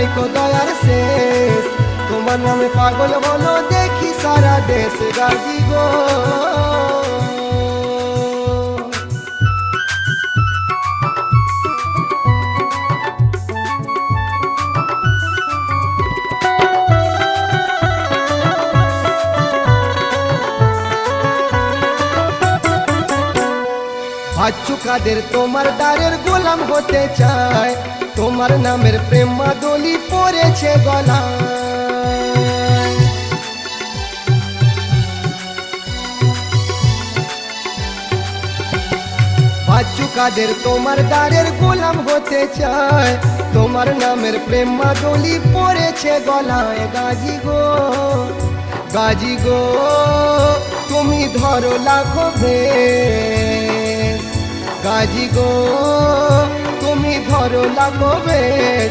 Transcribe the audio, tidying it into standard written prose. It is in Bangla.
নাই কো দয়ার শেষ, তোমার নামে পাগল হলো দেখি সারা দেশ গাজী গো। বাচ্চু কাদের তোমার দ্বারের গোলাম হতে চায়, তোমার নামের প্রেম মাদলি পড়েছে গলায়। বাচ্চু কাদের তোমার দ্বারের গোলাম হতে চায়, তোমার নামের প্রেম মাদলি পড়েছে গলায়। গাজী গো গাজী গো তুমি ধরো লাখো ভেস, গাজী গো তুমি ধরো লাখো ভেস।